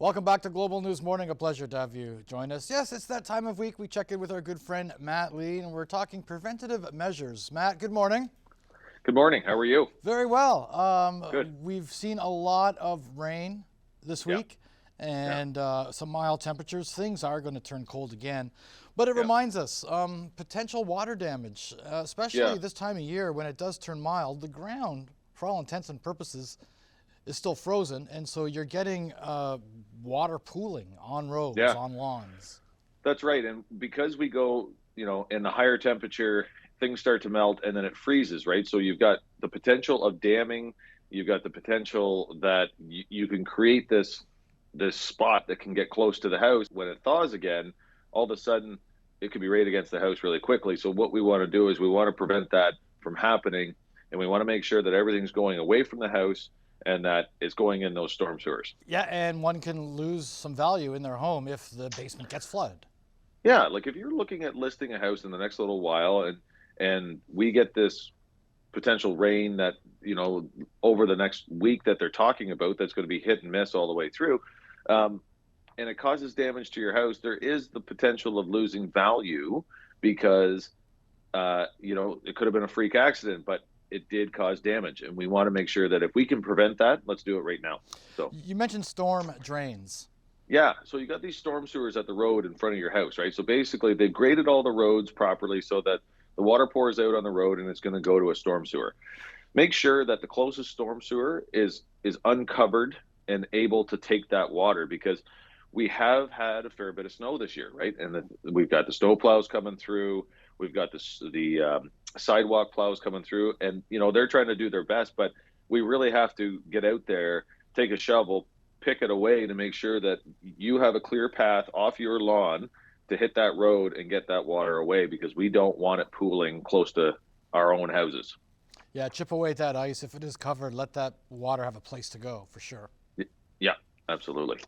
Welcome back to Global News Morning. A pleasure to have you join us. Yes, it's that time of week we check in with our good friend Matt Lee, and we're talking preventative measures. Matt, good morning. Good morning. How are you? Very well. Good. We've seen a lot of rain this Yeah. week Yeah. and some mild temperatures. Things are going to turn cold again. But it Yeah. reminds us potential water damage, especially Yeah. this time of year when it does turn mild. The ground, for all intents and purposes, is still frozen, and so you're getting water pooling on roads, Yeah. on lawns. That's right. And because we go, in the higher temperature, things start to melt and then it freezes, right? So you've got the potential of damming. You've got the potential that you can create this spot that can get close to the house. When it thaws again, all of a sudden it could be right against the house really quickly. So what we want to do is we want to prevent that from happening, and we want to make sure that everything's going away from the house and that it's going in those storm sewers. Yeah, and one can lose some value in their home if the basement gets flooded. Yeah, like if you're looking at listing a house in the next little while and we get this potential rain that, over the next week that they're talking about, that's going to be hit and miss all the way through, um, and it causes damage to your house, there is the potential of losing value because, it could have been a freak accident, but it did cause damage. And we want to make sure that if we can prevent that, let's do it right now. So, You mentioned storm drains. yeah. So you got these storm sewers at the road in front of your house, right? So basically, they've graded all the roads properly so that the water pours out on the road and it's going to go to a storm sewer. Make sure that the closest storm sewer is uncovered and able to take that water, because we have had a fair bit of snow this year, right? And we've got the snow plows coming through. We've got the sidewalk plows coming through, and they're trying to do their best, but we really have to get out there, take a shovel, pick it away to make sure that you have a clear path off your lawn to hit that road and get that water away, because we don't want it pooling close to our own houses. Yeah, chip away at that ice. If it is covered, let that water have a place to go for sure. Yeah, absolutely.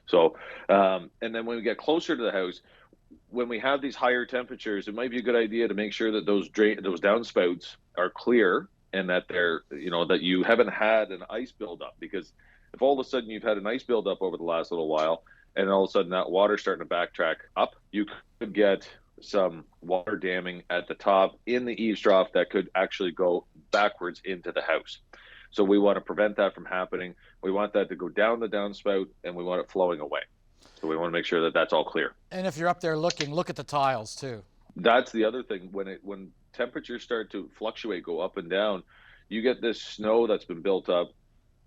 So, and then when we get closer to the house, when we have these higher temperatures, it might be a good idea to make sure that those downspouts are clear, and that that you haven't had an ice buildup. Because if all of a sudden you've had an ice buildup over the last little while, and all of a sudden that water's starting to backtrack up, you could get some water damming at the top in the eaves trough that could actually go backwards into the house. So we want to prevent that from happening. We want that to go down the downspout, and we want it flowing away. So we want to make sure that that's all clear. And if you're up there looking, look at the tiles too. That's the other thing. When temperatures start to fluctuate, go up and down, you get this snow that's been built up,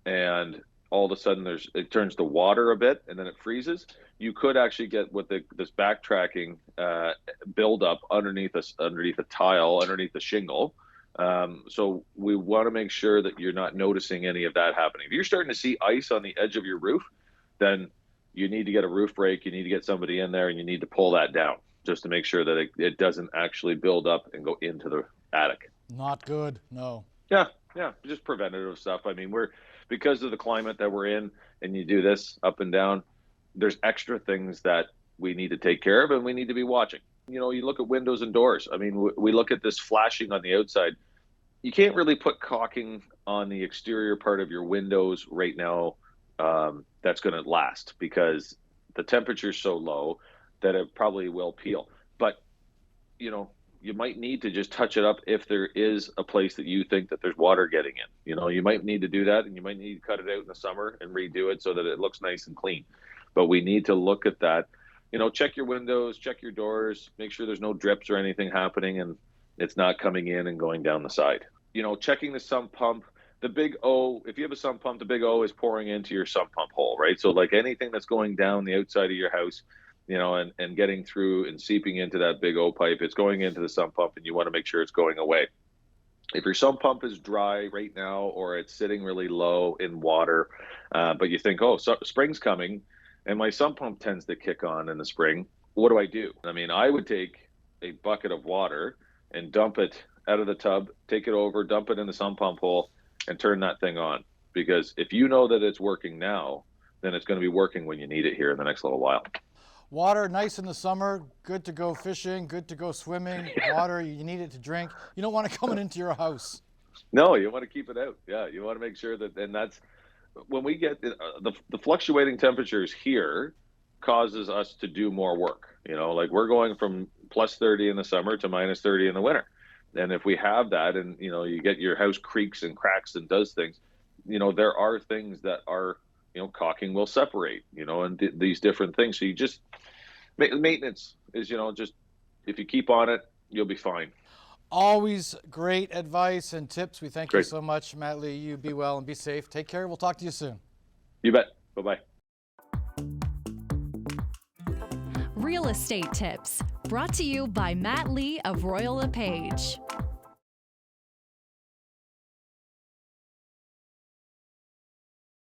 and all of a sudden it turns to water a bit, and then it freezes. You could actually get this backtracking buildup underneath a tile, underneath the shingle. So we want to make sure that you're not noticing any of that happening. If you're starting to see ice on the edge of your roof, then you need to get a roof rake. You need to get somebody in there, and you need to pull that down just to make sure that it doesn't actually build up and go into the attic. Not good, no. Yeah, yeah, just preventative stuff. I mean, because of the climate that we're in, and you do this up and down, there's extra things that we need to take care of, and we need to be watching. You look at windows and doors. I mean, we look at this flashing on the outside. You can't really put caulking on the exterior part of your windows right now. That's going to last, because the temperature's so low that it probably will peel. But you might need to just touch it up if there is a place that you think that there's water getting in. You might need to do that, and you might need to cut it out in the summer and redo it so that it looks nice and clean. But we need to look at that. Check your windows, check your doors, make sure there's no drips or anything happening, and it's not coming in and going down the side. Checking the sump pump. The big O, if you have a sump pump, the big O is pouring into your sump pump hole, right? So like anything that's going down the outside of your house, and getting through and seeping into that big O pipe, it's going into the sump pump, and you want to make sure it's going away. If your sump pump is dry right now, or it's sitting really low in water, but you think, oh, spring's coming, and my sump pump tends to kick on in the spring, what do I do? I mean, I would take a bucket of water and dump it out of the tub, take it over, dump it in the sump pump hole, and turn that thing on. Because if you know that it's working now, then it's going to be working when you need it here in the next little while. Water, nice in the summer, good to go fishing, good to go swimming. Water, you need it to drink. You don't want it coming into your house. No, you want to keep it out. Yeah, you want to make sure that, and when we get the fluctuating temperatures here causes us to do more work. Like we're going from plus 30 in the summer to minus 30 in the winter. And if we have that, and you get your house creaks and cracks and does things, there are things that are, caulking will separate, and these different things. So you just maintenance is, just if you keep on it, you'll be fine. Always great advice and tips. We thank you Great. so much, Matt Lee. You be well and be safe. Take care. We'll talk to you soon. You bet. Bye-bye. Real estate tips brought to you by Matt Lee of Royal LePage.